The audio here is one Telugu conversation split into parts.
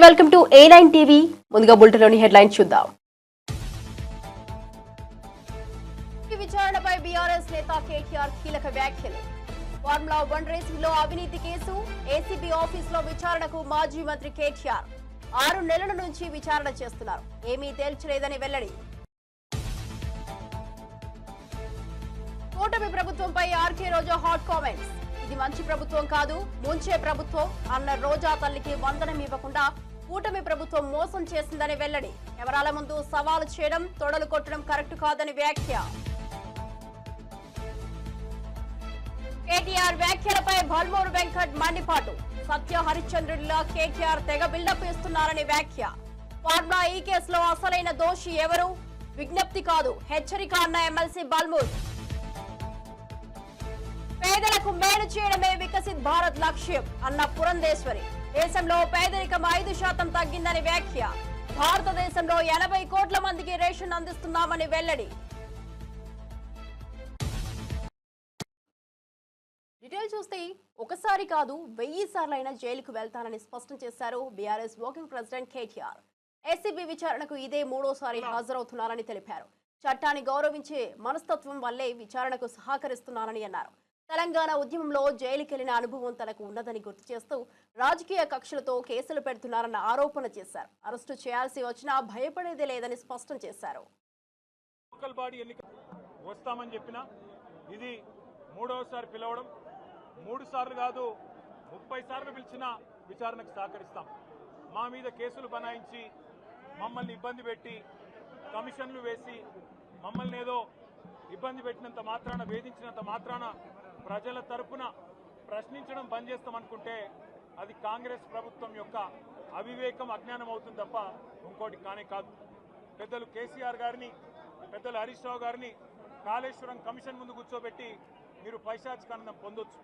Welcome to A9 TV. ముందుగా బులెటిన్లోని హెడ్లైన్స్ చూద్దాం. విచారణపై బీఆర్ఎస్ నేత కేటీఆర్ కీలక వ్యాఖ్యలు. ఫార్ములా 1 రేసింగ్ లో అవినీతి కేసు ఏసీబీ ఆఫీసులో విచారణకు మాజీ మంత్రి కేటీఆర్ 6 నెలల నుంచి విచారణ చేస్తున్నారు, ఏమీ తేల్చలేదని వెల్లడి. కూటమి ప్రభుత్వంపై ఆర్కే రోజా హాట్ కామెంట్స్. ఇది మంచి ప్రభుత్వం కాదు, ముంచే ప్రభుత్వం అన్న రోజా తల్లికి వందనం ఇవ్వకుండా కూటమి ప్రభుత్వం మోసం చేసిందని వెల్లడి. కెమెరాల ముందు సవాలు చేయడం, తొడలు కొట్టడం కరెక్ట్ కాదని వ్యాఖ్య. కేటీఆర్ వ్యాఖ్యలపై భల్మూరు వెంకట్ మండిపాటు. సత్య హరిశ్చంద్రుడిలా కేటీఆర్ తెగ బిల్డప్ ఇస్తున్నారని వ్యాఖ్య. ఫార్ములా ఈ కేసులో అసలైన దోషి ఎవరు? విజ్ఞప్తి కాదు, హెచ్చరిక అన్న ఎమ్మెల్సీ బల్మూరు. పేదలకు మేలు చేయడమే వికసిత్ భారత్ లక్ష్యం అన్న పురంధేశ్వరి. దేశంలో పేదరికం 5% తగ్గిందని వ్యాఖ్య. భారతదేశంలో 80 కోట్ల మందికి రేషన్ అందిస్తున్నామని వెల్లడి. డీటెయిల్ చూస్తే ఒకసారి కాదు 1000 సార్లైనా జైలుకు వెళ్తానని స్పష్టం చేశారు BRS working president KTR. ACB విచారణకు ఇదే 3వ సారి హాజరవుతున్నారని తెలిపారు. చట్టాన్ని గౌరవించే మనస్తత్వం వల్లే విచారణకు సహకరిస్తున్నారని అన్నారు. తెలంగాణ ఉద్యమంలో జైలుకెళ్లిన అనుభవం తనకు ఉన్నదని గుర్తు చేస్తూ రాజకీయ కక్షలతో కేసులు పెడుతున్నారన్న ఆరోపణ చేశారు. అరెస్టు చేయాల్సి వచ్చినా భయపడేదే లేదని స్పష్టం చేశారు. లోకల్ బాడీ ఎన్నిక వస్తామని చెప్పినా ఇది 3వసారి పిలవడం, 3 సార్లు కాదు 30 సార్లు పిలిచినా విచారణకు సహకరిస్తాం. మా మీద కేసులు బనాయించి మమ్మల్ని ఇబ్బంది పెట్టి కమిషన్లు వేసి మమ్మల్ని ఏదో ఇబ్బంది పెట్టినంత మాత్రాన, వేధించినంత మాత్రాన ప్రజల తరపున ప్రశ్నించడం బంద్ చేస్తామనుకుంటే అది కాంగ్రెస్ ప్రభుత్వం యొక్క అవివేకం, అజ్ఞానం అవుతుంది తప్ప ఇంకోటి కానే కాదు. పెద్దలు కేసీఆర్ గారిని, పెద్దలు హరీష్ రావు గారిని కాళేశ్వరం కమిషన్ ముందు కూర్చోబెట్టి మీరు పైశాచికానందం పొందొచ్చు.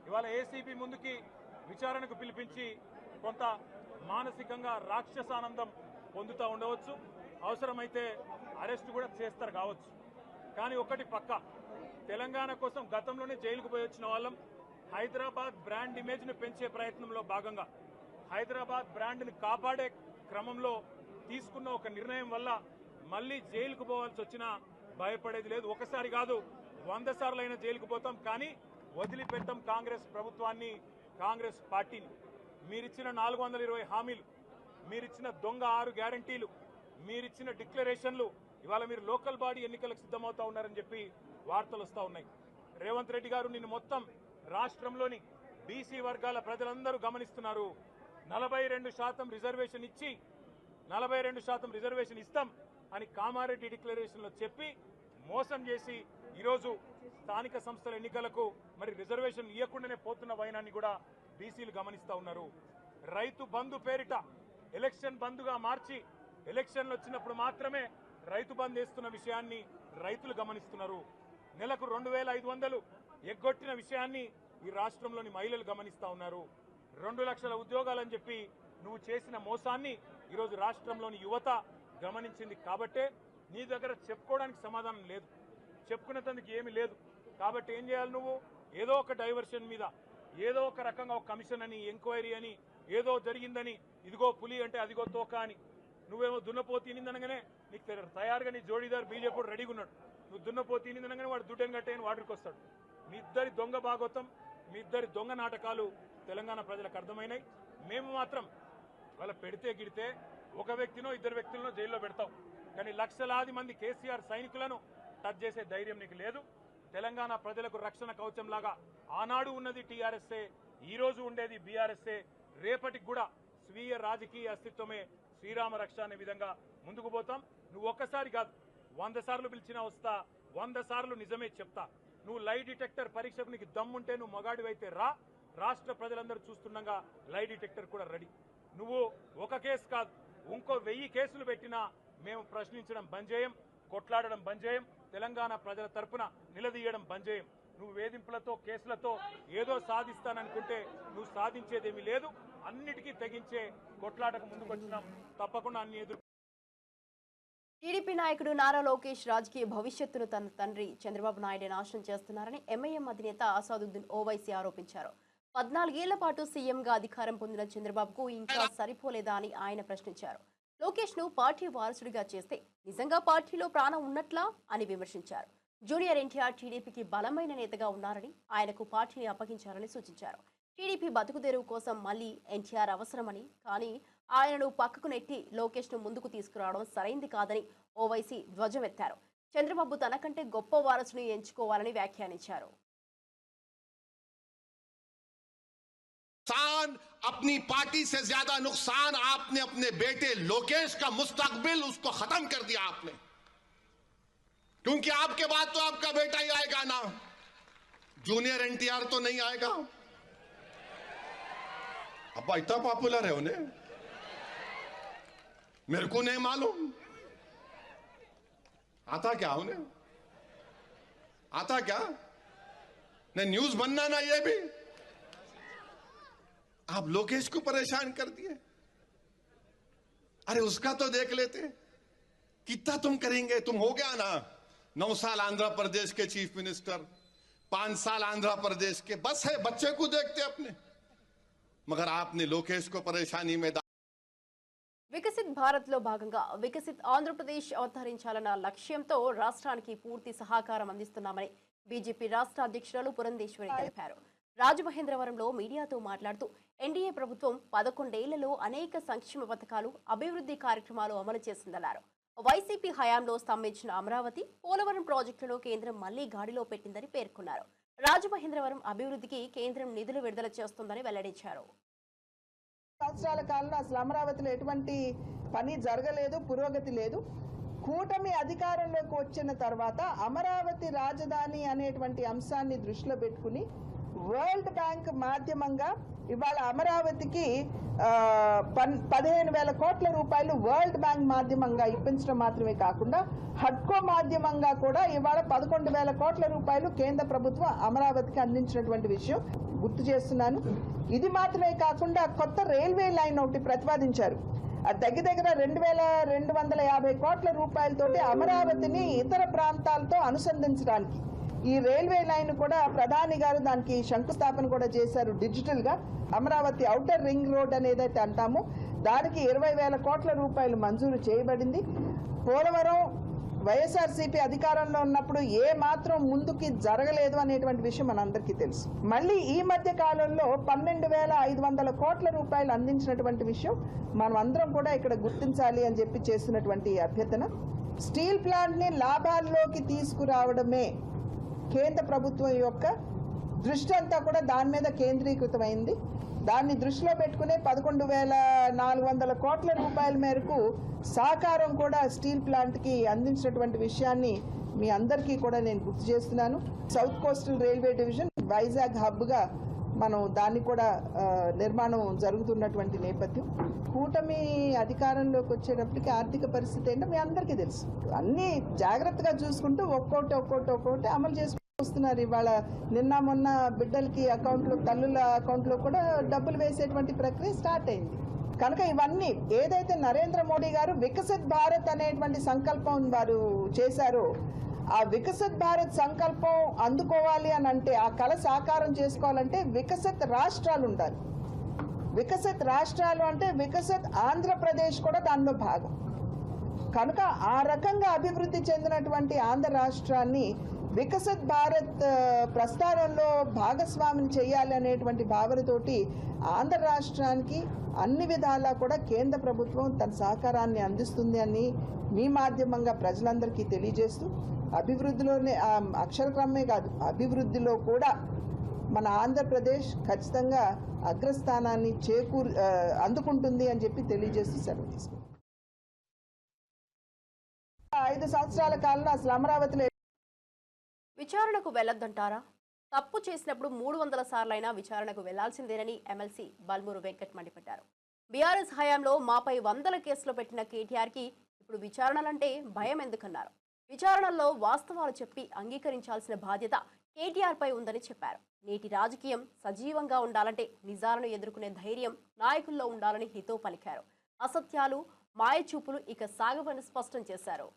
ఇవాళ ఏసీబీ ముందుకి విచారణకు పిలిపించి కొంత మానసికంగా రాక్షసానందం పొందుతూ ఉండవచ్చు. అవసరమైతే అరెస్ట్ కూడా చేస్తారు కావచ్చు. కానీ ఒకటి పక్క, తెలంగాణ కోసం గతంలోనే జైలుకు పోయి వచ్చిన వాళ్ళం. హైదరాబాద్ బ్రాండ్ ఇమేజ్ను పెంచే ప్రయత్నంలో భాగంగా హైదరాబాద్ బ్రాండ్ని కాపాడే క్రమంలో తీసుకున్న ఒక నిర్ణయం వల్ల మళ్ళీ జైలుకు పోవాల్సి వచ్చినా భయపడేది లేదు. ఒకసారి కాదు 100 సార్లైనా జైలుకు పోతాం, కానీ వదిలిపెట్టాం కాంగ్రెస్ ప్రభుత్వాన్ని, కాంగ్రెస్ పార్టీని. మీరిచ్చిన 420 హామీలు, మీరిచ్చిన దొంగ 6 గ్యారంటీలు, మీరిచ్చిన డిక్లరేషన్లు ఇవాళ మీరు లోకల్ బాడీ ఎన్నికలకు సిద్ధమవుతా ఉన్నారని చెప్పి వార్తలు వస్తూ ఉన్నాయి. రేవంత్ రెడ్డి గారు నిన్ను మొత్తం రాష్ట్రంలోని బీసీ వర్గాల ప్రజలందరూ గమనిస్తున్నారు. 42% రిజర్వేషన్ ఇచ్చి 42% రిజర్వేషన్ ఇస్తాం అని కామారెడ్డి డిక్లరేషన్లో చెప్పి మోసం చేసి ఈరోజు స్థానిక సంస్థల ఎన్నికలకు మరి రిజర్వేషన్ ఇవ్వకుండానే పోతున్న వైనాన్ని కూడా బీసీలు గమనిస్తూ ఉన్నారు. రైతు బంధు పేరిట ఎలక్షన్ బంధుగా మార్చి ఎలక్షన్లు వచ్చినప్పుడు మాత్రమే రైతు బంద్ వేస్తున్న విషయాన్ని రైతులు గమనిస్తున్నారు. నెలకు 2500 ఎగ్గొట్టిన విషయాన్ని ఈ రాష్ట్రంలోని మహిళలు గమనిస్తూ ఉన్నారు. 2 లక్షల ఉద్యోగాలని చెప్పి నువ్వు చేసిన మోసాన్ని ఈరోజు రాష్ట్రంలోని యువత గమనించింది. కాబట్టే నీ దగ్గర చెప్పుకోవడానికి సమాధానం లేదు, చెప్పుకునేందుకు ఏమీ లేదు. కాబట్టి ఏం చేయాలి? నువ్వు ఏదో ఒక డైవర్షన్ మీద, ఏదో ఒక రకంగా ఒక కమిషన్ అని, ఎంక్వైరీ అని, ఏదో జరిగిందని, ఇదిగో పులి అంటే అదిగో తోక అని, నువ్వేమో దున్నపోతు తినిందనగానే నీకు తయారుగా నీ జోడీదారు బీజేపీ రెడీగా ఉన్నాడు. నువ్వు దున్నపోతు తినిందనగానే వాడు దుడ్డని కట్టేయని వాడికి వస్తాడు. మీ ఇద్దరి దొంగ భాగోతం, మీ ఇద్దరి దొంగ నాటకాలు తెలంగాణ ప్రజలకు అర్థమైనాయి. మేము మాత్రం వాళ్ళ పెడితే గిడితే ఒక వ్యక్తినో 2 వ్యక్తులను జైల్లో పెడతాం, కానీ లక్షలాది మంది కేసీఆర్ సైనికులను టచ్ చేసే ధైర్యం నీకు లేదు. తెలంగాణ ప్రజలకు రక్షణ కవచంలాగా ఆనాడు ఉన్నది టీఆర్ఎస్ఏ, ఈరోజు ఉండేది బీఆర్ఎస్ఏ, రేపటికి కూడా స్వీయ రాజకీయ అస్తిత్వమే శ్రీరామ రక్ష అనే విధంగా ముందుకు పోతాం. నువ్వు ఒక్కసారి కాదు 100 సార్లు పిలిచినా వస్తా, 100 సార్లు నిజమే చెప్తా. నువ్వు లై డిటెక్టర్ పరీక్షకు నీకు దమ్ముంటే నువ్వు మగాడివైతే రా, రాష్ట్ర ప్రజలందరూ చూస్తుండగా లై డిటెక్టర్ కూడా రెడీ. నువ్వు ఒక కేసు కాదు ఇంకో 1000 కేసులు పెట్టినా మేము ప్రశ్నించడం బంద్ చేయం, కొట్లాడడం బంద్ చేయం, తెలంగాణ ప్రజల తరపున నిలదీయడం బంద్ చేయం. నువ్వు వేధింపులతో, కేసులతో ఏదో సాధిస్తాననుకుంటే నువ్వు సాధించేదేమీ లేదు. అన్నిటికీ తెగించే కొట్లాటకు ముందుకు వచ్చినాం, తప్పకుండా అన్ని ఎదురు. టీడీపీ నాయకుడు నారా లోకేష్ రాజకీయ భవిష్యత్తును తన తండ్రి చంద్రబాబు నాయుడు నాశనం చేస్తున్నారని ఎంఐఎం అధినేత అసాదుద్దీన్ ఓవైసీ ఆరోపించారు. 14 ఏళ్ల పాటు సీఎంగా అధికారం పొందిన చంద్రబాబుకు ఇంకా సరిపోలేదా అని ఆయన ప్రశ్నించారు. లోకేష్ ను పార్టీ వారసుడిగా చేస్తే నిజంగా పార్టీలో ప్రాణం ఉన్నట్లా అని విమర్శించారు. జూనియర్ ఎన్టీఆర్ టీడీపీకి బలమైన నేతగా ఉన్నారని, ఆయనకు పార్టీని అప్పగించారని సూచించారు. టీడీపీ బతుకుదెరువు కోసం మళ్లీ ఎన్టీఆర్ అవసరమని, కానీ ఆయనను పక్కకు నెట్టి లోకేష్ ను ముందుకు తీసుకురావడం సరైంది కాదని ఓవైసీ ధ్వజమెత్తారు. చంద్రబాబు తనకంటే గొప్ప వారసుని ఎంచుకోవాలని వ్యాఖ్యానించారు. अपनी पार्टी से ज्यादा नुकसान आपने अपने बेटे लोकेश का मुस्तकबिल उसको खत्म कर दिया आपने, क्योंकि आपके बाद तो आपका बेटा ही आएगा ना, जूनियर एनटीआर तो नहीं आएगा। अब इतना पॉपुलर है उन्हें, मेरे को नहीं मालूम आता क्या उन्हें, आता क्या नहीं न्यूज बनना ना, ये भी आप लोकेश को परेशान कर दिए। अरे उसका तो देख लेते, कितना तुम करेंगे, तुम हो गया ना 9 साल आंध्र प्रदेश के चीफ मिनिस्टर, 5 साल आंध्र प्रदेश के, बस है बच्चे को देखते अपने, मगर आपने लोकेश को परेशानी में వికసిత్ భారత్ లో భాగంగా వికసిత్ ఆంధ్రప్రదేశ్ అవతరించాలన్న లక్ష్యంతో రాష్ట్రానికి పూర్తి సహకారం అందిస్తున్నామని బీజేపీ రాష్ట్ర అధ్యక్షురాలు పురంధేశ్వరి తెలిపారు. రాజమహేంద్రవరంలో మీడియాతో మాట్లాడుతూ ఎన్డీఏ ప్రభుత్వం 11 ఏళ్లలో అనేక సంక్షేమ పథకాలు, అభివృద్ధి కార్యక్రమాలు అమలు చేసిందన్నారు. వైసీపీ హయాంలో స్తంభించిన అమరావతి, పోలవరం ప్రాజెక్టులను కేంద్రం మళ్లీ గాడిలో పెట్టిందని పేర్కొన్నారు. రాజమహేంద్రవరం అభివృద్ధికి కేంద్రం నిధులు విడుదల చేస్తోందని వెల్లడించారు. సంవత్సరాల కాలంలో అసలు అమరావతిలో ఎటువంటి పని జరగలేదు, పురోగతి లేదు. కూటమి అధికారంలోకి వచ్చిన తర్వాత అమరావతి రాజధాని అనేటువంటి అంశాన్ని దృష్టిలో పెట్టుకుని వరల్డ్ బ్యాంక్ మాధ్యమంగా ఇవాళ అమరావతికి 15,000 కోట్ల రూపాయలు వరల్డ్ బ్యాంక్ మాధ్యమంగా ఇప్పించడం మాత్రమే కాకుండా హడ్కో మాధ్యమంగా కూడా ఇవాళ 11,000 కోట్ల రూపాయలు కేంద్ర ప్రభుత్వం అమరావతికి అందించినటువంటి విషయం గుర్తు చేస్తున్నాను. ఇది మాత్రమే కాకుండా కొత్త రైల్వే లైన్ ఒకటి ప్రతిపాదించారు. అది దగ్గర 2,250 కోట్ల రూపాయలతోటి అమరావతిని ఇతర ప్రాంతాలతో అనుసంధించడానికి ఈ రైల్వే లైన్ కూడా ప్రధాని గారు దానికి శంకుస్థాపన కూడా చేశారు. డిజిటల్ గా అమరావతి ఔటర్ రింగ్ రోడ్ అనేదైతే అంటామో దానికి 20,000 కోట్ల రూపాయలు మంజూరు చేయబడింది. పోలవరం వైఎస్ఆర్సీపీ అధికారంలో ఉన్నప్పుడు ఏ మాత్రం ముందుకి జరగలేదు అనేటువంటి విషయం మనందరికీ తెలుసు. మళ్ళీ ఈ మధ్య కాలంలో 12,500 కోట్ల రూపాయలు అందించినటువంటి విషయం మనం అందరం కూడా ఇక్కడ గుర్తించాలి అని చెప్పి చేస్తున్నటువంటి అభ్యర్థన. స్టీల్ ప్లాంట్ ని లాభాల్లోకి తీసుకురావడమే కేంద్ర ప్రభుత్వం యొక్క దృష్టి అంతా కూడా దాని మీద కేంద్రీకృతమైంది. దాన్ని దృష్టిలో పెట్టుకునే 11,400 కోట్ల రూపాయల మేరకు సహకారం కూడా స్టీల్ ప్లాంట్ కి అందించినటువంటి విషయాన్ని మీ అందరికీ కూడా నేను గుర్తు చేస్తున్నాను. South coastal railway division Vizag hub గా మనం దాన్ని కూడా నిర్మాణం జరుగుతున్నటువంటి నేపథ్యం. కూటమి అధికారంలోకి వచ్చేటప్పటికి ఆర్థిక పరిస్థితి ఏంటో మీ అందరికీ తెలుసు. అన్ని జాగ్రత్తగా చూసుకుంటూ ఒక్కొక్కటి అమలు చేసి వస్తున్నారు. ఇవాళ నిన్న మొన్న బిడ్డలకి అకౌంట్లో, తల్లుల అకౌంట్లో కూడా డబ్బులు వేసేటువంటి ప్రక్రియ స్టార్ట్ అయింది. కనుక ఇవన్నీ ఏదైతే నరేంద్ర మోడీ గారు వికసిత్ భారత్ అనేటువంటి సంకల్పం వారు చేశారో, ఆ వికసిత్ భారత్ సంకల్పం అందుకోవాలి అని అంటే, ఆ కళ సాకారం చేసుకోవాలంటే వికసిత్ రాష్ట్రాలు ఉండాలి. వికసిత్ రాష్ట్రాలు అంటే వికసిత్ ఆంధ్రప్రదేశ్ కూడా దానిలో భాగం. కనుక ఆ రకంగా అభివృద్ధి చెందినటువంటి ఆంధ్ర రాష్ట్రాన్ని వికసిత్ భారత్ ప్రస్థానంలో భాగస్వామిని చేయాలి అనేటువంటి భావనతోటి ఆంధ్ర రాష్ట్రానికి అన్ని విధాలా కూడా కేంద్ర ప్రభుత్వం తన సహకారాన్ని అందిస్తుంది అని మీ మాధ్యమంగా ప్రజలందరికీ తెలియజేస్తూ, అభివృద్ధిలోనే అక్షరక్రమే కాదు అభివృద్ధిలో కూడా మన ఆంధ్రప్రదేశ్ ఖచ్చితంగా అగ్రస్థానాన్ని అందుకుంటుంది అని చెప్పి తెలియజేస్తూ సెలవు తీసుకుంటాం. 5 సంవత్సరాల కాలంలో అసలు అమరావతిలో విచారణకు వెళ్లొద్దంటారా? తప్పు చేసినప్పుడు 300 సార్లైనా విచారణకు వెళ్లాల్సిందేనని ఎమ్మెల్సీ బల్మూరు వెంకట్ మండిపడ్డారు. బీఆర్ఎస్ హయాంలో మాపై 100 కేసులు పెట్టిన కేటీఆర్ కి ఇప్పుడు విచారణలంటే భయం ఎందుకన్నారు. విచారణల్లో వాస్తవాలు చెప్పి అంగీకరించాల్సిన బాధ్యత కేటీఆర్ పై ఉందని చెప్పారు. నేటి రాజకీయం సజీవంగా ఉండాలంటే నిజాలను ఎదుర్కొనే ధైర్యం నాయకుల్లో ఉండాలని హితో పలికారు. అసత్యాలు, మాయచూపులు ఇక సాగవని స్పష్టం చేశారు.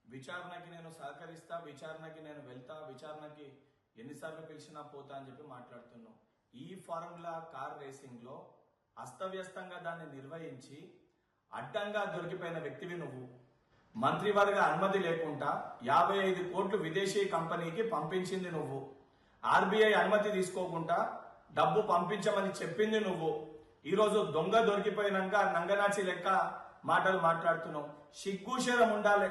విచారణకి నేను సహకరిస్తా, విచారణకి నేను వెళ్తా, విచారణకి ఎన్నిసార్లు పిలిచినా పోతా అని చెప్పి మాట్లాడుతున్నావు. ఈ ఫార్ములా కార్ రేసింగ్ లో అస్తవ్యస్తంగా దాన్ని నిర్వహించి అడ్డంగా దొరికిపోయిన వ్యక్తివి నువ్వు. మంత్రివర్గ అనుమతి లేకుండా 55 కోట్లు విదేశీ కంపెనీకి పంపించింది నువ్వు. ఆర్బీఐ అనుమతి తీసుకోకుండా డబ్బు పంపించమని చెప్పింది నువ్వు. ఈరోజు దొంగ దొరికిపోయినాక నంగనాచి లెక్క మాటలు మాట్లాడుతున్నావు. సిగ్గుశరం ఉండాలి.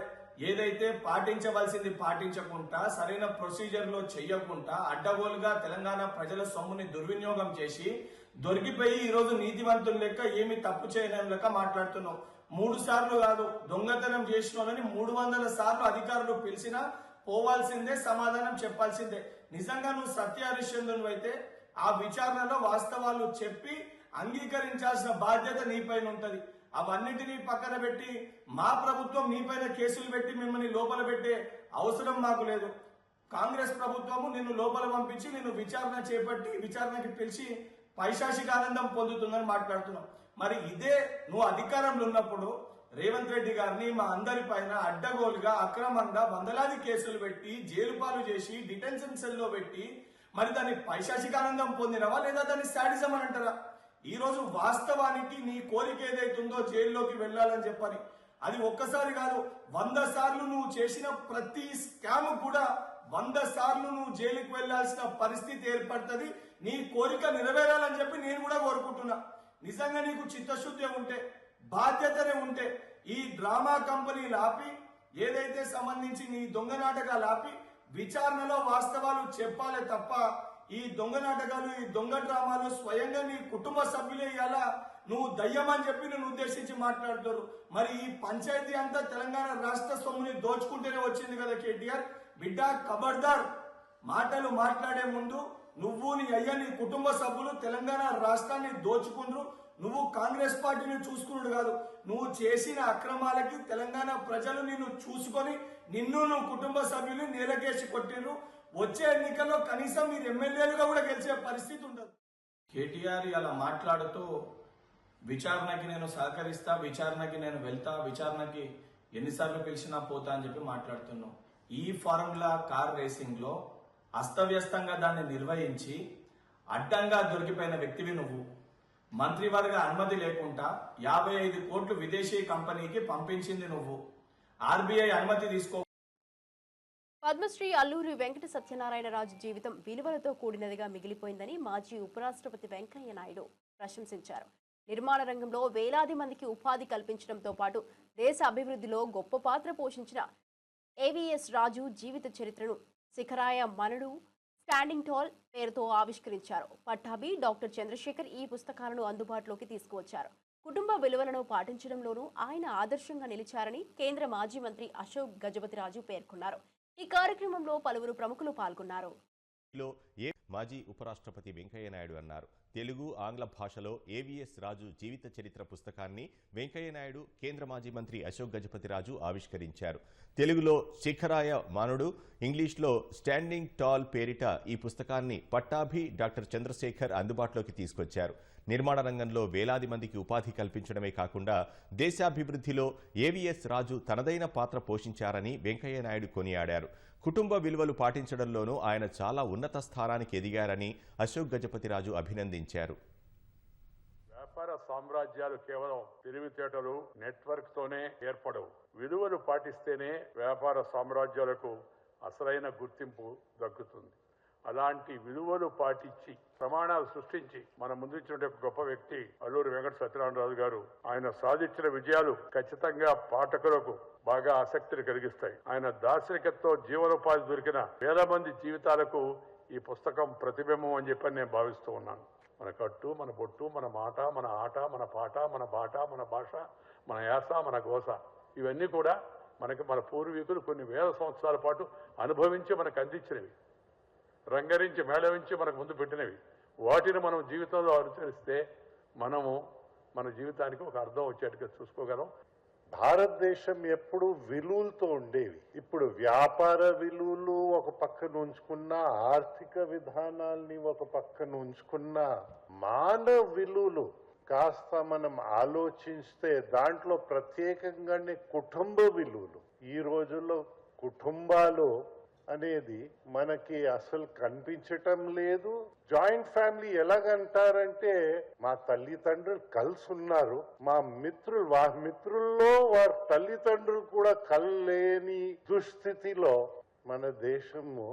ఏదైతే పాటించవలసింది పాటించకుండా సరైన ప్రొసీజర్ లో చెయ్యకుండా అడ్డగోలుగా తెలంగాణ ప్రజల సొమ్ముని దుర్వినియోగం చేసి దొరికిపోయి ఈరోజు నీతివంతులు లెక్క ఏమి తప్పు చేయలేని లెక్క మాట్లాడుతున్నావు. 3 సార్లు కాదు, దొంగతనం చేసినోళ్ళని 300 సార్లు అధికారులు పిలిచినా పోవాల్సిందే, సమాధానం చెప్పాల్సిందే. నిజంగా నువ్వు సత్య హరిశ్చంద్రుడు అయితే ఆ విచారణలో వాస్తవాలు చెప్పి అంగీకరించాల్సిన బాధ్యత నీపైన ఉంటది. అవన్నిటినీ పక్కన పెట్టి మా ప్రభుత్వం నీపైన కేసులు పెట్టి మిమ్మల్ని లోపల పెట్టే అవసరం మాకు లేదు. కాంగ్రెస్ ప్రభుత్వము నిన్ను లోపల పంపించి నిన్ను విచారణ చేపట్టి విచారణకి పిలిచి పైశాచిక ఆనందం పొందుతుందని మాట్లాడుతున్నావు. మరి ఇదే నువ్వు అధికారంలో ఉన్నప్పుడు రేవంత్ రెడ్డి గారిని మా అందరి పైన అడ్డగోలుగా అక్రమంగా వందలాది కేసులు పెట్టి జైలు పాలు చేసి డిటెన్షన్ సెల్ లో పెట్టి మరి దాన్ని పైశాచిక ఆనందం పొందినవా లేదా దాన్ని శాడిజం అని అంటారా? ఈ రోజు వాస్తవానికి నీ కోరిక ఏదైతుందో జైల్లోకి వెళ్ళాలని చెప్పని అది ఒక్కసారి కాదు 100 సార్లు నువ్వు చేసిన ప్రతి స్కామ్ కూడా 100 సార్లు నువ్వు జైలుకి వెళ్లాల్సిన పరిస్థితి ఏర్పడుతుంది. నీ కోరిక నెరవేరాలని చెప్పి నేను కూడా కోరుకుంటున్నా. నిజంగా నీకు చిత్తశుద్ధి ఉంటే బాధ్యతనే ఉంటే ఈ డ్రామా కంపెనీలు ఆపి ఏదైతే సంబంధించి నీ దొంగ నాటకాలు ఆపి విచారణలో వాస్తవాలు చెప్పాలే తప్ప ఈ దొంగ నాటకాలు ఈ దొంగ డ్రామాలు స్వయంగా నీ కుటుంబ సభ్యులే ఇలా నువ్వు దయ్యం అని చెప్పి నేను ఉద్దేశించి మాట్లాడుతారు. మరి ఈ పంచాయతీ అంతా తెలంగాణ రాష్ట్ర సొమ్ముని దోచుకుంటేనే వచ్చింది కదా కేటీఆర్. బిడ్డ ఖబర్దార్, మాటలు మాట్లాడే ముందు నువ్వు నీ అయ్యా నీ కుటుంబ సభ్యులు తెలంగాణ రాష్ట్రాన్ని దోచుకుండ్రు. నువ్వు కాంగ్రెస్ పార్టీని చూసుకున్నాడు కాదు, నువ్వు చేసిన అక్రమాలకి తెలంగాణ ప్రజలు నిన్ను చూసుకొని నువ్వు కుటుంబ సభ్యులు నేలకేసి కొట్టిర్రు. వచ్చే ఎన్నికల్లో కనీసం మీరు ఎమ్మెల్యేలుగా కూడా గెలిచే పరిస్థితి ఉండదు. కేటీఆర్ ఇలా మాట్లాడుతూ విచారణకి నేను సహకరిస్తా, విచారణకి నేను వెళ్తా, విచారణకి ఎన్నిసార్లు పిలిచినా పోతా అని చెప్పి మాట్లాడుతున్నావు. ఈ ఫార్ములా కార్ రేసింగ్ లో అస్తవ్యస్తంగా దాన్ని నిర్వహించి అడ్డంగా దొరికిపోయిన వ్యక్తివి నువ్వు. మంత్రివర్గ అనుమతి లేకుండా 55 కోట్లు విదేశీ కంపెనీకి పంపించింది నువ్వు. ఆర్బీఐ అనుమతి తీసుకో. పద్మశ్రీ అల్లూరి వెంకట సత్యనారాయణరాజు జీవితం విలువలతో కూడినదిగా మిగిలిపోయిందని మాజీ ఉపరాష్ట్రపతి వెంకయ్య నాయుడు ప్రశంసించారు. నిర్మాణ రంగంలో వేలాది మందికి ఉపాధి కల్పించడంతో పాటు దేశ అభివృద్ధిలో గొప్ప పాత్ర పోషించిన ఏవీఎస్ రాజు జీవిత చరిత్రను శిఖరాయ మనుడు స్టాండింగ్ టాల్ పేరుతో ఆవిష్కరించారు. పట్టాభి, డాక్టర్ చంద్రశేఖర్ ఈ పుస్తకాలను అందుబాటులోకి తీసుకువచ్చారు. కుటుంబ విలువలను పాటించడంలోనూ ఆయన ఆదర్శంగా నిలిచారని కేంద్ర మాజీ మంత్రి అశోక్ గజపతిరాజు పేర్కొన్నారు. ఈ కార్యక్రమంలో పలువురు ప్రముఖులు పాల్గొన్నారు. మాజీ ఉపరాష్ట్రపతి వెంకయ్య నాయుడు అన్నారు. తెలుగు, ఆంగ్ల భాషలో ఏవీఎస్ రాజు జీవిత చరిత్ర పుస్తకాన్ని వెంకయ్య నాయుడు, కేంద్ర మాజీ మంత్రి అశోక్ గజపతిరాజు ఆవిష్కరించారు. తెలుగులో శిఖరాయ మానుడు, ఇంగ్లీష్లో స్టాండింగ్ టాల్ పేరిట ఈ పుస్తకాన్ని పట్టాభి, డాక్టర్ చంద్రశేఖర్ అందుబాటులోకి తీసుకొచ్చారు. నిర్మాణ రంగంలో వేలాది మందికి ఉపాధి కల్పించడమే కాకుండా దేశాభివృద్ధిలో ఏవీఎస్ రాజు తనదైన పాత్ర పోషించారని వెంకయ్య నాయుడు కొనియాడారు. కుటుంబ విలువలు పాటించడంలోనూ ఆయన చాలా ఉన్నత స్థానానికి ఎదిగారని అశోక్ గజపతిరాజు అభినందించారు. వ్యాపార సామ్రాజ్యాలు కేవలం తెలివితేటలు, నెట్వర్క్ తోనే ఏర్పడవు. విలువలు పాటిస్తేనే వ్యాపార సామ్రాజ్యాలకు అసలైన గుర్తింపు దక్కుతుంది. అలాంటి విలువలు పాటించి ప్రమాణాలు సృష్టించి మన ముందుంచిన గొప్ప వ్యక్తి అల్లూరి వెంకట సత్యనారాయణరాజు గారు. ఆయన సాధించిన విజయాలు ఖచ్చితంగా పాఠకులకు బాగా ఆసక్తిని కలిగిస్తాయి. ఆయన దార్శనికతతో జీవనోపాధి దొరికిన వేల మంది జీవితాలకు ఈ పుస్తకం ప్రతిబింబం అని చెప్పి నేను భావిస్తూ ఉన్నాను. మన కట్టు, మన బొట్టు, మన మాట, మన ఆట, మన పాట, మన బాట, మన భాష, మన యాస, మన గోస, ఇవన్నీ కూడా మన పూర్వీకులు కొన్ని వేల సంవత్సరాల పాటు అనుభవించి మనకు అందించినవి, రంగరించి మేళవించి మనకు ముందు పెట్టినవి. వాటిని మనం జీవితంలో అనుసరిస్తే మనము మన జీవితానికి ఒక అర్థం వచ్చేట్టుగా చూసుకోగలం. భారతదేశం ఎప్పుడు విలువలతో ఉండేవి. ఇప్పుడు వ్యాపార విలువలు ఒక పక్కన ఉంచుకున్న, ఆర్థిక విధానాల్ని ఒక పక్కన ఉంచుకున్న, మానవ విలువలు కాస్త మనం ఆలోచిస్తే దాంట్లో ప్రత్యేకంగానే కుటుంబ విలువలు. ఈ రోజుల్లో కుటుంబాలు అనేది మనకి అసలు కనిపించటం లేదు. జాయింట్ ఫ్యామిలీ ఎలాగంటారంటే మా తల్లిదండ్రులు కలిసి ఉన్నారు, మా మిత్రుల్లో వారి తల్లిదండ్రులు కూడా కలలేని దుస్థితిలో మన దేశము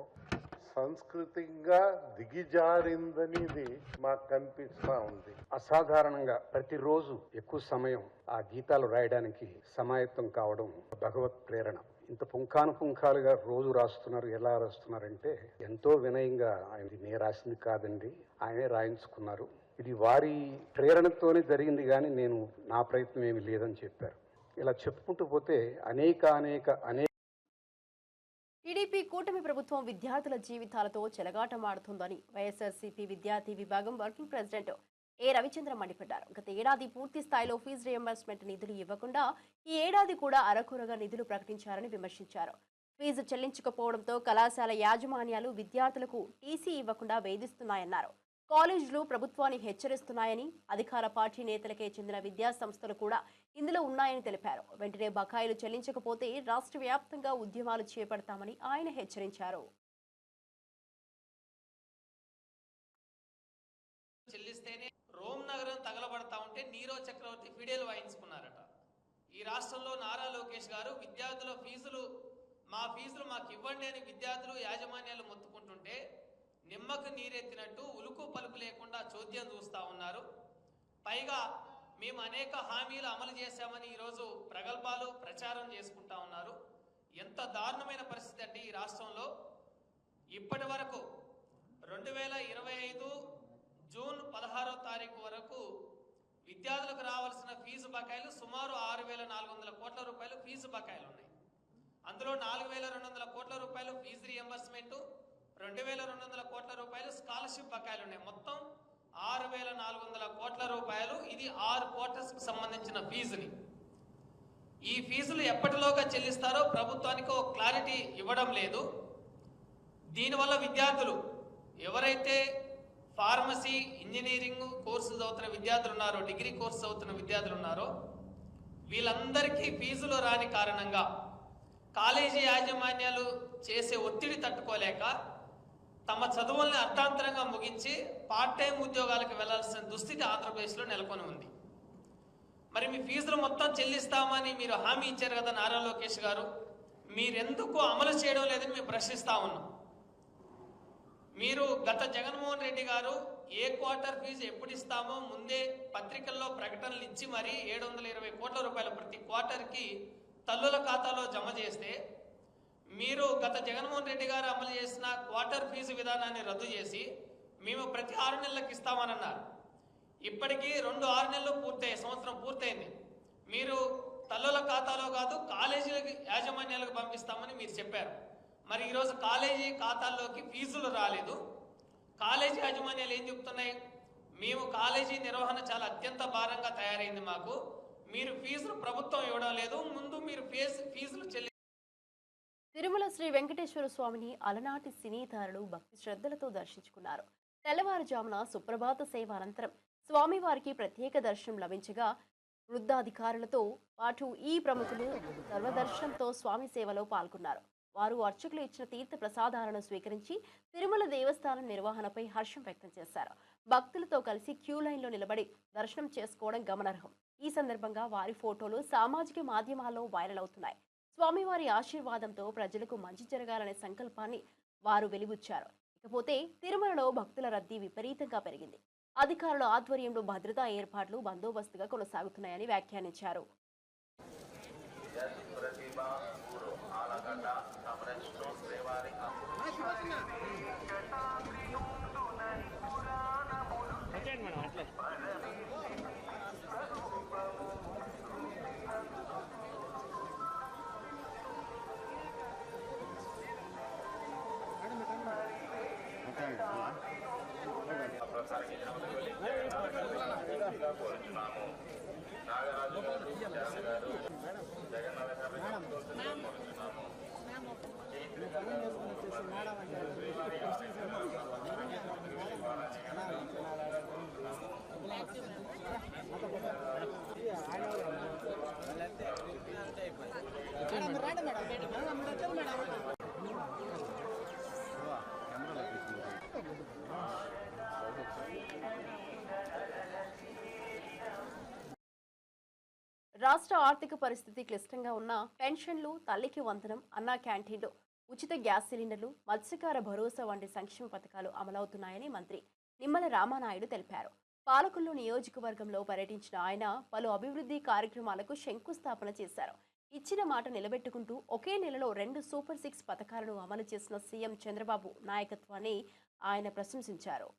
సంస్కృతిగా దిగిజారిందనేది మాకు కనిపిస్తా ఉంది. అసాధారణంగా ప్రతిరోజు ఎక్కువ సమయం ఆ గీతాలు రాయడానికి సమాయత్తం కావడం భగవత్ ప్రేరణ. ఇంత పుంఖానుపుంఖాలుగా రోజు రాస్తున్నారు. ఎలా రాస్తున్నారంటే ఎంతో వినయంగా, ఆయన నేను రాసింది కాదండి, ఆయనే రాయించుకున్నారు, ఇది వారి ప్రేరణతోనే జరిగింది కానీ నేను నా ప్రయత్నం ఏమి లేదని చెప్పారు. ఇలా చెప్పుకుంటూ పోతే అనేక టీడీపీ కూటమి ప్రభుత్వం విద్యార్థుల జీవితాలతో చెలగాటమాడుతుందని వైఎస్ఆర్సీపీ విద్యార్థి విభాగం వర్కింగ్ ప్రెసిడెంట్ ఏ రవిచంద్ర మండిపడ్డారు. గత ఏడాది పూర్తి స్థాయిలో ఫీజు రియంబర్స్మెంట్ నిధులు ఇవ్వకుండా ఈ ఏడాది కూడా అరకొరగా నిధులు ప్రకటించారని విమర్శించారు. ఫీజు చెల్లించకపోవడంతో కళాశాల యాజమాన్యాలు విద్యార్థులకు టీసీ ఇవ్వకుండా వేధిస్తున్నాయన్నారు. కాలేజీలు ప్రభుత్వాన్ని హెచ్చరిస్తున్నాయని, అధికార పార్టీ నేతలకే చెందిన విద్యా సంస్థలు కూడా ఇందులో ఉన్నాయని తెలిపారు. వెంటనే బకాయిలు చెల్లించకపోతే రాష్ట్ర వ్యాప్తంగా ఉద్యమాలు చేపడతామని ఆయన హెచ్చరించారు. చెల్లిస్తేనే రోమ్ నగరం తగలబడతా ఉంటే నీరో చక్రవర్తి ఫిడేలు వాయించుకున్నారట. ఈ రాష్ట్రంలో నారా లోకేష్ గారు విద్యార్థుల ఫీజులు మాకు ఇవ్వండి అని విద్యార్థులు యాజమాన్యాలు మొత్తుకుంటుంటే నిమ్మకు నీరెత్తినట్టు ఉలుకు పలుకు లేకుండా చోద్యం చూస్తూ ఉన్నారు. పైగా మేము అనేక హామీలు అమలు చేశామని ఈరోజు ప్రగల్భాలు ప్రచారం చేసుకుంటా ఉన్నారు. ఎంత దారుణమైన పరిస్థితి అంటే ఈ రాష్ట్రంలో ఇప్పటి వరకు 2025 జూన్ 16వ తారీఖు వరకు విద్యార్థులకు రావాల్సిన ఫీజు బకాయిలు సుమారు 6,400 కోట్ల రూపాయలు ఫీజు బకాయిలు ఉన్నాయి. అందులో 4,200 కోట్ల రూపాయలు ఫీజు రియంబర్స్మెంట్, 2,200 కోట్ల రూపాయలు స్కాలర్షిప్ బకాయిలు ఉన్నాయి. మొత్తం 6,400 కోట్ల రూపాయలు. ఇది 6 క్వార్టర్స్కి సంబంధించిన ఫీజుని. ఈ ఫీజులు ఎప్పటిలోగా చెల్లిస్తారో ప్రభుత్వానికి ఒక క్లారిటీ ఇవ్వడం లేదు. దీనివల్ల విద్యార్థులు ఎవరైతే ఫార్మసీ, ఇంజనీరింగ్ కోర్సు చదువుతున్న విద్యార్థులు ఉన్నారో, డిగ్రీ కోర్సు చదువుతున్న విద్యార్థులు ఉన్నారో, వీళ్ళందరికీ ఫీజులు రాని కారణంగా కాలేజీ యాజమాన్యాలు చేసే ఒత్తిడి తట్టుకోలేక తమ చదువుల్ని అర్థాంతరంగా ముగించి పార్ట్ టైం ఉద్యోగాలకు వెళ్లాల్సిన దుస్థితి ఆంధ్రప్రదేశ్లో నెలకొని ఉంది. మరి మీ ఫీజులు మొత్తం చెల్లిస్తామని మీరు హామీ ఇచ్చారు కదా నారా లోకేష్ గారు, మీరెందుకు అమలు చేయడం లేదని మేము ప్రశ్నిస్తా ఉన్నాం. మీరు గత జగన్మోహన్ రెడ్డి గారు ఏ క్వార్టర్ ఫీజు ఎప్పుడు ఇస్తామో ముందే పత్రికల్లో ప్రకటనలు ఇచ్చి మరి 720 కోట్ల రూపాయలు ప్రతి క్వార్టర్కి తల్లుల ఖాతాలో జమ చేస్తే, మీరు గత జగన్మోహన్ రెడ్డి గారు అమలు చేసిన క్వార్టర్ ఫీజు విధానాన్ని రద్దు చేసి మేము ప్రతి 6 నెలలకు ఇస్తామన్నారు. ఇప్పటికీ 6 నెలలు పూర్తయ్యాయి, సంవత్సరం పూర్తయింది. మీరు తల్లుల ఖాతాలో కాదు కాలేజీలకు యాజమాన్యాలకు పంపిస్తామని మీరు చెప్పారు. మరి ఈరోజు కాలేజీ ఖాతాల్లోకి ఫీజులు రాలేదు. కాలేజీ యాజమాన్యాలు ఏం చెప్తున్నాయి, మేము కాలేజీ నిర్వహణ చాలా అత్యంత భారంగా తయారైంది మాకు, మీరు ఫీజులు ప్రభుత్వం ఇవ్వడం లేదు, ముందు మీరు ఫీజులు చెల్లి. తిరుమల శ్రీ వెంకటేశ్వర స్వామిని అలనాటి సినీతారులు భక్తి శ్రద్ధలతో దర్శించుకున్నారు. తెల్లవారుజామున సుప్రభాత సేవ అనంతరం స్వామివారికి ప్రత్యేక దర్శనం లభించగా వృద్ధాధికారులతో పాటు ఈ ప్రముఖులు సర్వదర్శనంతో స్వామి సేవలో పాల్గొన్నారు. వారు అర్చకులు ఇచ్చిన తీర్థ ప్రసాదాలను స్వీకరించి తిరుమల దేవస్థానం నిర్వహణపై హర్షం వ్యక్తం చేశారు. భక్తులతో కలిసి క్యూ లైన్లో నిలబడి దర్శనం చేసుకోవడం గమనార్హం. ఈ సందర్భంగా వారి ఫోటోలు సామాజిక మాధ్యమాల్లో వైరల్ అవుతున్నాయి. స్వామివారి ఆశీర్వాదంతో ప్రజలకు మంచి జరగాలనే సంకల్పాన్ని వారు వెలిబుచ్చారు. ఇకపోతే తిరుమలలో భక్తుల రద్దీ విపరీతంగా పెరిగింది. అధికారుల ఆధ్వర్యంలో భద్రతా ఏర్పాట్లు బందోబస్తుగా కొనసాగుతున్నాయని వ్యాఖ్యానించారు. రాష్ట్ర ఆర్థిక పరిస్థితి క్లిష్టంగా ఉన్న పెన్షన్లు, తల్లికి వందనం, అన్నా క్యాంటీన్లు, ఉచిత గ్యాస్ సిలిండర్లు, మత్స్యకార భరోసా వంటి సంక్షేమ పథకాలు అమలవుతున్నాయని మంత్రి నిమ్మల రామానాయుడు తెలిపారు. పాలకొల్లు నియోజకవర్గంలో పర్యటించిన ఆయన పలు అభివృద్ధి కార్యక్రమాలకు శంకుస్థాపన చేశారు. ఇచ్చిన మాట నిలబెట్టుకుంటూ ఒకే నెలలో 2 సూపర్ 6 పథకాలను అమలు చేసిన సీఎం చంద్రబాబు నాయకత్వాన్ని ఆయన ప్రశంసించారు.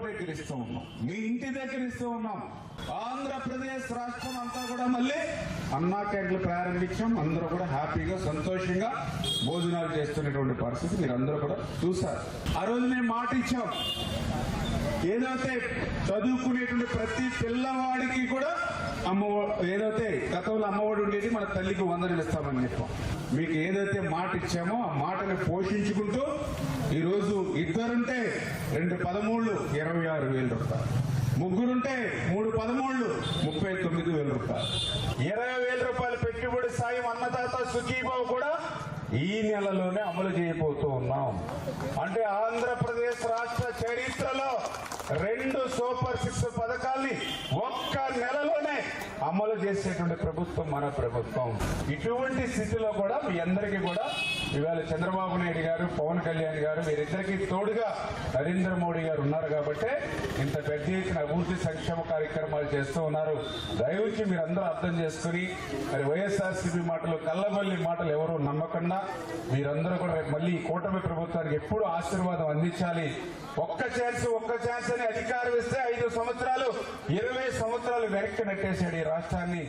దగ్గర ఇస్తూ ఉన్నాం, మీ ఇంటి దగ్గర ఇస్తూ ఉన్నాం. ఆంధ్రప్రదేశ్ రాష్ట్రం అంతా కూడా మళ్ళీ అన్నా క్యాంటీన్లు ప్రారంభించాం. అందరూ కూడా హ్యాపీగా సంతోషంగా భోజనాలు చేస్తున్నటువంటి పరిస్థితి మీరు అందరూ కూడా చూశారు. ఆ రోజు మేము మాట ఇచ్చాం, ఏదైతే చదువుకునేటువంటి ప్రతి పిల్లవాడికి కూడా ఏదైతే గతంలో అమ్మఒడి ఉండేది, మన తల్లికి వందనం ఇస్తామని చెప్పాం. మీకు ఏదైతే మాట ఇచ్చామో ఆ మాటని పోషించుకుంటూ ఈరోజు ఇద్దరుంటే 2 13 26,000 రూపాయలు, ముగ్గురుంటే 3 13 39,000 రూపాయలు, 20,000 రూపాయలు పెట్టుబడి సాయం అన్నదాత సుఖీభావ్ కూడా ఈ నెలలోనే అమలు చేయబోతూ ఉన్నాం. అంటే ఆంధ్రప్రదేశ్ రాష్ట్ర చరిత్రలో 2 సూపర్ 6 పథకాల్ని ఒక్క నెలలోనే అమలు చేసేటువంటి ప్రభుత్వం మన ప్రభుత్వం. ఇటువంటి స్థితిలో కూడా మీ అందరికీ కూడా ఇవాళ చంద్రబాబు నాయుడు గారు, పవన్ కళ్యాణ్ గారు, వీరిద్దరికీ తోడుగా నరేంద్ర మోడీ గారు ఉన్నారు కాబట్టి ఇంత పెద్ద ఎత్తున అభివృద్ధి సంక్షేమ కార్యక్రమాలు చేస్తూ ఉన్నారు. దయవుంచి మీరందరూ అర్థం చేసుకుని మరి వైఎస్ఆర్సీపీ మాటలు, కల్లబల్లి మాటలు ఎవరు నమ్మకుండా మీరందరూ కూడా మళ్ళీ కూటమి ప్రభుత్వానికి ఎప్పుడు ఆశీర్వాదం అందించాలి. ఒక్క ఛాన్స్ అని అధికారం ఇస్తే 5 సంవత్సరాలు 20 సంవత్సరాలు వెనక్కి నెట్టేశాడు ఈ రాష్ట్రాన్ని.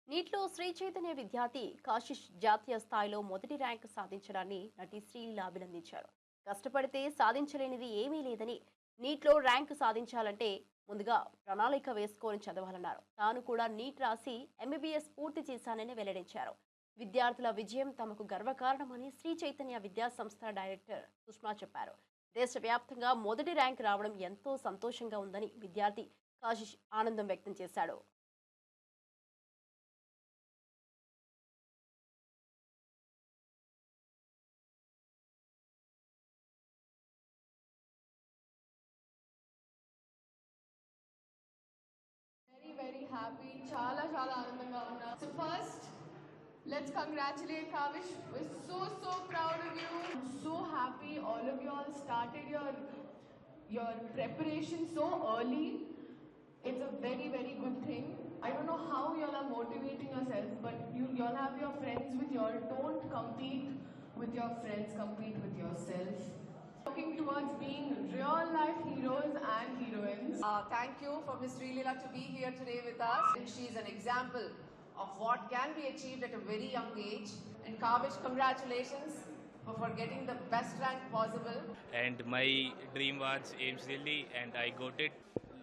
నీట్లో శ్రీ చైతన్య విద్యార్థి కాశిష్ జాతీయ స్థాయిలో మొదటి ర్యాంకు సాధించడాన్ని నటి శ్రీలీల అభినందించారు. కష్టపడితే సాధించలేనిది ఏమీ లేదని, నీట్లో ర్యాంకు సాధించాలంటే ముందుగా ప్రణాళిక వేసుకొని చదవాలన్నారు. తాను కూడా నీట్ రాసి MBBS పూర్తి చేశానని వెల్లడించారు. విద్యార్థుల విజయం తమకు గర్వకారణమని శ్రీ చైతన్య విద్యా సంస్థ డైరెక్టర్ సుష్మా చెప్పారు. దేశవ్యాప్తంగా మొదటి ర్యాంక్ రావడం ఎంతో సంతోషంగా ఉందని విద్యార్థి కాశిష్ ఆనందం వ్యక్తం చేశాడు. Very happy, చాలా ఆనందంగా ఉన్నా. So first, let's congratulate Kavish. We're so proud of you. I'm so happy all of you all started your preparation so early. It's a very good thing. I don't know how you all are motivating yourselves, but you all have your friends with you all. Don't compete with your friends, compete with yourself. Looking towards being real life heroes and heroines. Thank you for Ms. Sreelila to be here today with us. She is an example of what can be achieved at a very young age. And Kavish, congratulations for getting the best rank possible. And my dream was AIIMS Delhi and I got it.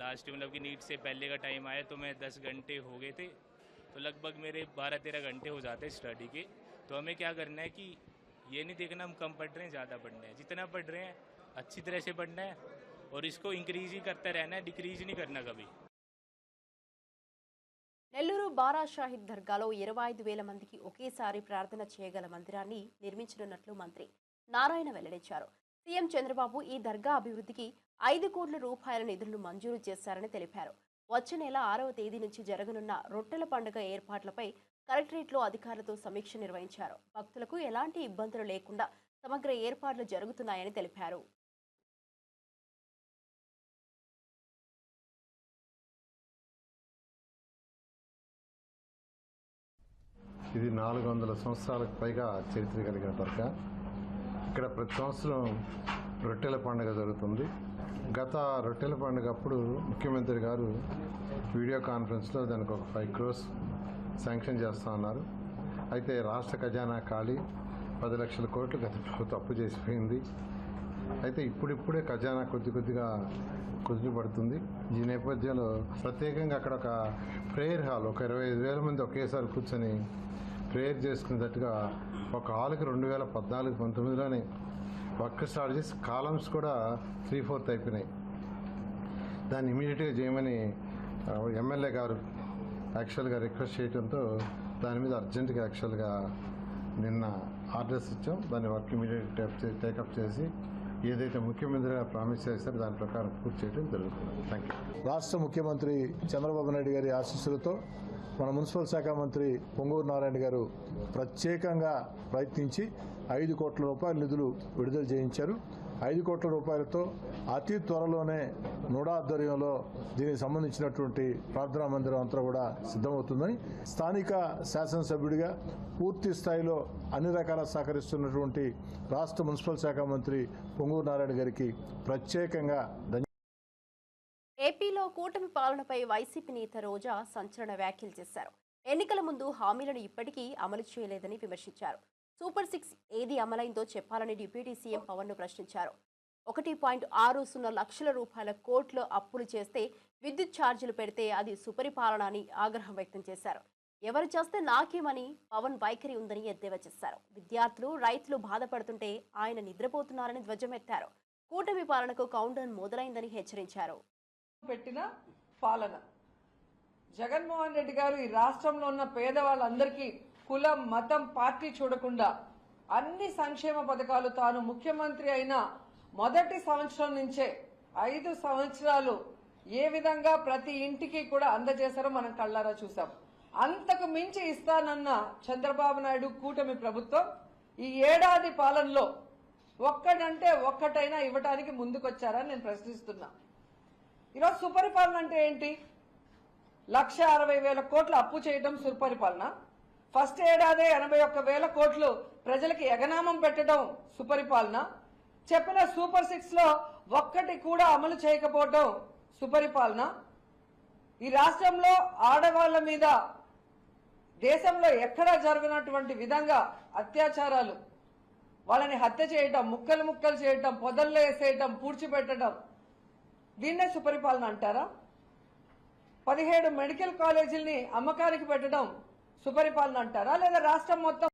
Last मतलब कि नीट से पहले का टाइम आया तो मैं 10 घंटे हो गए थे, तो लगभग मेरे 12-13 घंटे हो जाते स्टडी के. तो हमें क्या करना है कि ये नहीं देखना हम कम पढ़ रहे हैं ज़्यादा पढ़ना है, जितना पढ़ रहे हैं अच्छी तरह से पढ़ना है और इसको इंक्रीज ही करते रहना है, डिक्रीज नहीं करना कभी. నెల్లూరు బారా షాహిద్ దర్గాలో 25,000 మందికి ఒకేసారి ప్రార్థన చేయగల మందిరాన్ని నిర్మించనున్నట్లు మంత్రి నారాయణ వెల్లడించారు. సీఎం చంద్రబాబు ఈ దర్గా అభివృద్ధికి 5 కోట్ల రూపాయల నిధులను మంజూరు చేశారని తెలిపారు. వచ్చే నెల 6వ తేదీ నుంచి జరగనున్న రొట్టెల పండుగ ఏర్పాట్లపై కలెక్టరేట్లో అధికారులతో సమీక్ష నిర్వహించారు. భక్తులకు ఎలాంటి ఇబ్బందులు లేకుండా సమగ్ర ఏర్పాట్లు జరుగుతున్నాయని తెలిపారు. ఇది 400 సంవత్సరాలకు పైగా చరిత్ర కలిగిన దర్గా. ఇక్కడ ప్రతి సంవత్సరం రొట్టెల పండుగ జరుగుతుంది. గత రొట్టెల పండుగ అప్పుడు ముఖ్యమంత్రి గారు వీడియో కాన్ఫరెన్స్లో దానికి ఒక 5 crores శాంక్షన్ చేస్తూ ఉన్నారు. అయితే రాష్ట్ర ఖజానా ఖాళీ 10 లక్షల కోట్లు గత ప్రభుత్వం అప్పు చేసిపోయింది. అయితే ఇప్పుడిప్పుడే ఖజానా కొద్దిగా కుదిరిపడుతుంది. ఈ నేపథ్యంలో ప్రత్యేకంగా అక్కడ ఒక ప్రేయర్ హాల్, ఒక 25,000 మంది ఒకేసారి కూర్చొని ప్రేయర్ చేసుకునేటట్టుగా ఒక హాల్కి 2014-19లోనే వర్క్ స్టార్ట్ చేసి కాలమ్స్ కూడా 3/4 అయిపోయినాయి. దాన్ని ఇమీడియట్గా చేయమని ఎమ్మెల్యే గారు యాక్చువల్గా రిక్వెస్ట్ చేయడంతో దాని మీద అర్జెంటుగా యాక్చువల్గా నిన్న ఆర్డర్స్ ఇచ్చాం. దాన్ని వర్క్ ఇమీడియట్ టేకప్ చేసి ఏదైతే ముఖ్యమంత్రి గారు ప్రామిస్ చేస్తారో దాని ప్రకారం పూర్తి చేయడం జరుగుతుంది. Thank you. రాష్ట్ర ముఖ్యమంత్రి చంద్రబాబు నాయుడు గారి ఆశీస్సులతో మన మున్సిపల్ శాఖ మంత్రి పొంగూరు నారాయణ గారు ప్రత్యేకంగా ప్రయత్నించి 5 కోట్ల రూపాయల నిధులు విడుదల చేయించారు. 5 కోట్ల రూపాయలతో అతి త్వరలోనే నోడా ఆధ్వర్యంలో దీనికి సంబంధించినటువంటి ప్రార్థనా మందిరం అంతా కూడా సిద్ధమవుతుందని స్థానిక శాసనసభ్యుడిగా పూర్తి స్థాయిలో అన్ని రకాల సహకరిస్తున్నటువంటి రాష్ట్ర మున్సిపల్ శాఖ మంత్రి పొంగూరు నారాయణ గారికి ప్రత్యేకంగా ఏపీలో కూటమి పాలనపై వైసీపీ నేత రోజా సంచలన వ్యాఖ్యలు చేశారు. ఎన్నికల ముందు హామీలను ఇప్పటికీ అమలు చేయలేదని విమర్శించారు. సూపర్ 6 ఏది అమలైందో చెప్పాలని డిప్యూటీ సీఎం పవన్ ను ప్రశ్నించారు. 1.60 లక్షల రూపాయల కోట్లు అప్పులు చేస్తే విద్యుత్ ఛార్జీలు పెడితే అది సుపరిపాలన అని ఆగ్రహం వ్యక్తం చేశారు. ఎవరు చేస్తే నాకేమని పవన్ వైఖరి ఉందని ఎద్దేవా చేశారు. విద్యార్థులు రైతులు బాధపడుతుంటే ఆయన నిద్రపోతున్నారని ధ్వజమెత్తారు. కూటమి పాలనకు కౌంటౌన్ మొదలైందని హెచ్చరించారు. పెట్టిన పాలన జగన్మోహన్ రెడ్డి గారు ఈ రాష్ట్రంలో ఉన్న పేదవాళ్ళందరికీ కులం మతం పార్టీ చూడకుండా అన్ని సంక్షేమ పథకాలు తాను ముఖ్యమంత్రి అయిన మొదటి సంవత్సరం నుంచే 5 సంవత్సరాలు ఏ విధంగా ప్రతి ఇంటికి కూడా అందజేశారో మనం కళ్ళారా చూసాం. అంతకు మించి ఇస్తానన్న చంద్రబాబు నాయుడు కూటమి ప్రభుత్వం ఈ ఏడాది పాలనలో ఒక్కటంటే ఒక్కటైనా ఇవ్వడానికి ముందుకొచ్చారని నేను ప్రశ్నిస్తున్నా. ఈరోజు సుపరిపాలన అంటే ఏంటి? 1,60,000 కోట్లు అప్పు చేయడం సుపరిపాలన. ఫస్ట్ ఏడాది 81,000 కోట్లు ప్రజలకి ఎగనామం పెట్టడం సుపరిపాలన. చెప్పిన సూపర్ 6లో ఒక్కటి కూడా అమలు చేయకపోవడం సుపరిపాలన. ఈ రాష్ట్రంలో ఆడవాళ్ల మీద దేశంలో ఎక్కడా జరగనటువంటి విధంగా అత్యాచారాలు, వాళ్ళని హత్య చేయడం, ముక్కలు ముక్కలు చేయడం, పొదల్లో వేసేయడం, పూడ్చిపెట్టడం, దీన్నే సుపరిపాలన అంటారా? 17 మెడికల్ కాలేజీల్ని అమ్మకానికి పెట్టడం సుపరిపాలన అంటారా? లేదా రాష్ట్రం మొత్తం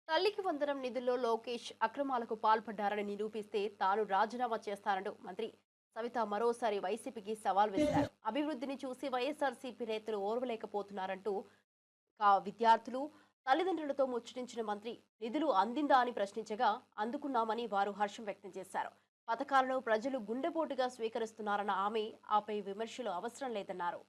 తల్లికి వందనం నిధుల్లో లోకేష్ అక్రమాలకు పాల్పడ్డారని నిరూపిస్తే తాను రాజీనామా చేస్తానంటూ మంత్రి సవిత మరోసారి వైసీపీకి సవాల్ విసిరారు. అభివృద్ధిని చూసి వైఎస్ఆర్సీపీ నేతలు ఓర్వలేకపోతున్నారంటూ విద్యార్థులు తల్లిదండ్రులతో ముచ్చటించిన మంత్రి నిధులు అందిందా అని ప్రశ్నించగా అందుకున్నామని వారు హర్షం వ్యక్తం చేశారు. పథకాలను ప్రజలు గుండెపోటుగా స్వీకరిస్తున్నారన్న ఆమె ఆపై విమర్శలు అవసరం లేదన్నారు.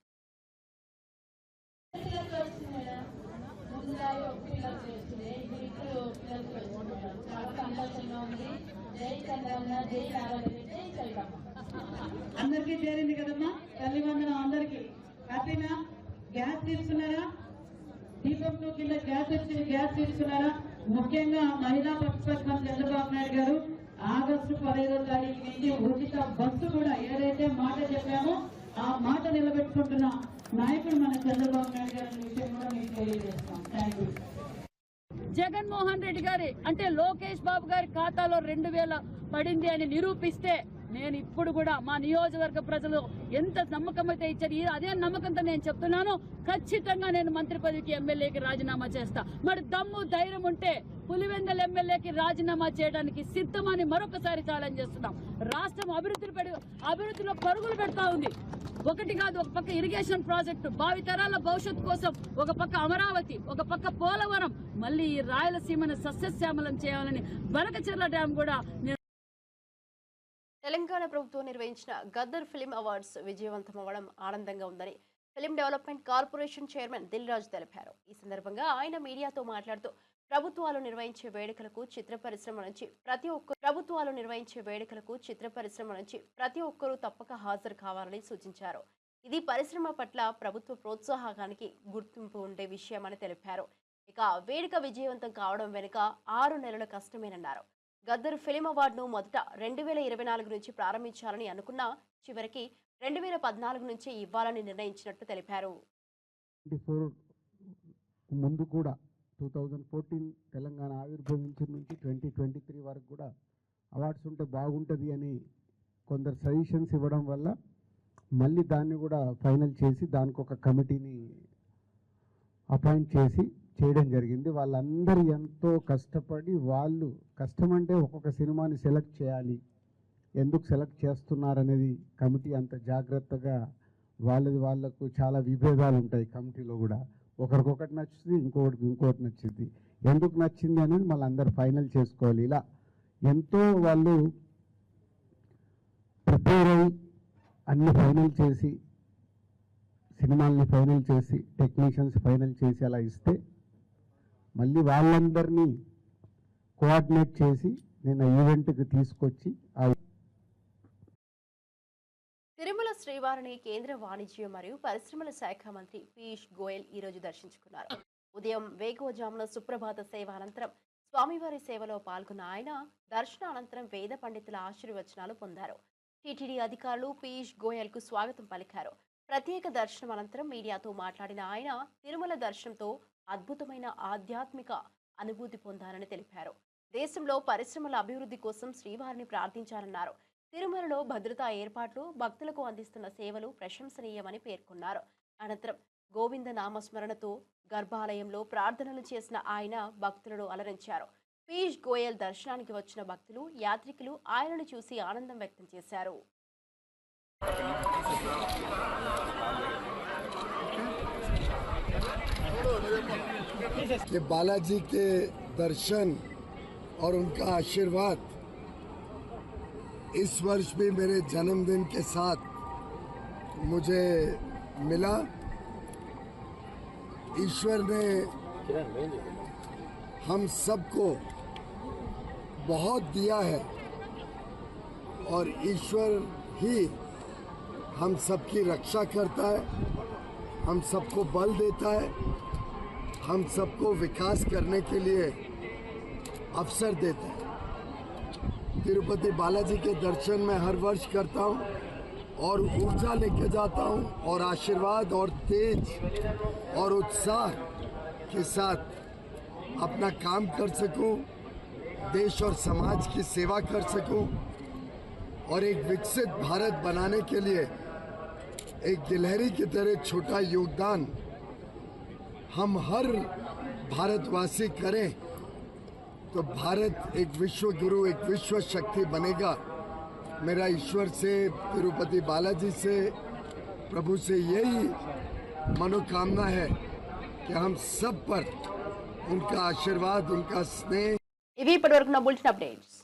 అందరికీ చేరింది కదమ్మా తల్లి వందనం. అందరికీ హ్యాపీనా? గ్యాస్ తీసుకున్నారా? దీపంతో కింద గ్యాస్ వచ్చింది, గ్యాస్ తీసుకున్నారా? ముఖ్యంగా మహిళా పక్షపథం చంద్రబాబు నాయుడు గారు ఆగస్టు 15వ తారీఖు నుంచి ఉచిత బస్సు కూడా ఏదైతే మాట చెప్పామో ఆ మాట నిలబెట్టుకుంటున్న నాయకుడు మన చంద్రబాబు నాయుడు గారి విషయం కూడా మీకు తెలియజేస్తాం. Thank you. జగన్మోహన్ రెడ్డి గారి అంటే లోకేష్ బాబు గారి ఖాతాలో 2,000 పడింది అని నిరూపిస్తే నేను ఇప్పుడు కూడా మా నియోజకవర్గ ప్రజలు ఎంత నమ్మకం అయితే ఇచ్చారు, అదే నమ్మకంతో నేను చెప్తున్నాను, ఖచ్చితంగా నేను మంత్రి పదవికి ఎమ్మెల్యేకి రాజీనామా చేస్తా. మరి దమ్ము ధైర్యం ఉంటే పులివెందల ఎమ్మెల్యేకి రాజీనామా చేయడానికి సిద్ధమని మరొకసారి ఛాలెంజ్ చేస్తున్నాం. రాష్ట్రం అభివృద్ధిలో పరుగులు పెడతా ఉంది. ఒకటి కాదు, ఒక పక్క ఇరిగేషన్ ప్రాజెక్టు, భావితరాల భవిష్యత్తు కోసం ఒక పక్క అమరావతి, ఒక పక్క పోలవరం, మళ్ళీ ఈ రాయలసీమను సస్యశ్యామలం చేయాలని బనకచెర్ల డ్యాం కూడా. తెలంగాణ ప్రభుత్వం నిర్వహించిన గద్దర్ ఫిల్మ్ అవార్డ్స్ విజయవంతమవ్వడం ఆనందంగా ఉందని film development corporation chairman Dil Raju తెలిపారు. ఈ సందర్భంగా ఆయన మీడియాతో మాట్లాడుతూ ప్రభుత్వాలు నిర్వహించే వేడుకలకు చిత్ర పరిశ్రమ నుంచి ప్రతి ఒక్కరూ తప్పక హాజరు కావాలని సూచించారు. ఇది పరిశ్రమ పట్ల ప్రభుత్వ ప్రోత్సాహానికి గుర్తింపు ఉండే విషయమని తెలిపారు. ఇక వేడుక విజయవంతం కావడం వెనుక 6 నెలల కష్టమేనన్నారు. గద్దర్ ఫిల్మ్ అవార్డును మొదట 2024 నుంచి ప్రారంభించాలని అనుకున్నా చివరికి 2014 నుంచి ఇవ్వాలని నిర్ణయించినట్టు తెలిపారు. ముందు కూడా 2014 తెలంగాణ ఆవిర్భవించిన నుంచి 2023 వరకు కూడా అవార్డ్స్ ఉంటే బాగుంటుంది అని కొందరు సజెషన్స్ ఇవ్వడం వల్ల మళ్ళీ దాన్ని కూడా ఫైనల్ చేసి దానికి ఒక కమిటీని అపాయింట్ చేసి చేయడం జరిగింది. వాళ్ళందరూ ఎంతో కష్టపడి, వాళ్ళు కష్టమంటే ఒక్కొక్క సినిమాని సెలెక్ట్ చేయాలి, ఎందుకు సెలెక్ట్ చేస్తున్నారనేది కమిటీ అంత జాగ్రత్తగా వాళ్ళకు చాలా విభేదాలు ఉంటాయి కమిటీలో కూడా. ఒకరికొకటి నచ్చుతుంది, ఇంకొకటి నచ్చుద్ది. ఎందుకు నచ్చింది అనేది మళ్ళీ అందరు ఫైనల్ చేసుకోవాలి. ఇలా ఎంతో వాళ్ళు ప్రిపేర్ అయ్యి అన్ని ఫైనల్ చేసి, సినిమాల్ని ఫైనల్ చేసి, టెక్నీషియన్స్ ఫైనల్ చేసి అలా ఇస్తే మళ్ళీ వాళ్ళందరినీ కోఆర్డినేట్ చేసి నేను ఈవెంట్కి తీసుకొచ్చి తిరుమల శ్రీవారిని కేంద్ర వాణిజ్య మరియు పరిశ్రమల శాఖ మంత్రి పీయూష్ గోయల్ ఈరోజు దర్శించుకున్నారు. ఉదయం వేకువజామున సుప్రభాత సేవ అనంతరం స్వామివారి సేవలో పాల్గొన్న ఆయన దర్శనానంతరం వేద పండితుల ఆశీర్వచనాలు పొందారు. టీటీడీ అధికారులు పీయూష్ గోయల్ కు స్వాగతం పలికారు. ప్రత్యేక దర్శనం అనంతరం మీడియాతో మాట్లాడిన ఆయన తిరుమల దర్శనంతో అద్భుతమైన ఆధ్యాత్మిక అనుభూతి పొందారని తెలిపారు. దేశంలో పరిశ్రమల అభివృద్ధి కోసం శ్రీవారిని ప్రార్థించారన్నారు. తిరుమలలో భద్రతా ఏర్పాట్లు, భక్తులకు అందిస్తున్న సేవలు ప్రశంసనీయమని పేర్కొన్నారు. అనంతరం గోవింద నామస్మరణతో గర్భాలయంలో ప్రార్థనలు చేసిన ఆయన భక్తులను అలరించారు. పీయూష్ గోయల్ దర్శనానికి వచ్చిన భక్తులు, యాత్రికులు ఆయనను చూసి ఆనందం వ్యక్తం చేశారు. कि बालाजी के दर्शन और उनका आशीर्वाद इस वर्ष भी मेरे जन्मदिन के साथ मुझे मिला। ईश्वर ने हम सबको बहुत दिया है और ईश्वर ही हम सबकी रक्षा करता है, हम सबको बल देता है, हम सबको विकास करने के लिए अवसर देता है। तिरुपति बालाजी के दर्शन मैं हर वर्ष करता हूँ और ऊर्जा लेके जाता हूँ और आशीर्वाद और तेज और उत्साह के साथ अपना काम कर सकूँ, देश और समाज की सेवा कर सकूँ और एक विकसित भारत बनाने के लिए एक गिलहरी की तरह छोटा योगदान हम हर भारतवासी करें तो भारत एक विश्व गुरु, एक विश्व शक्ति बनेगा। मेरा ईश्वर से, तिरुपति बालाजी से, प्रभु से यही मनोकामना है कि हम सब पर उनका आशीर्वाद, उनका स्नेह। इवी इప్పటివరకు నా బులెటిన్ అప్డేట్స్.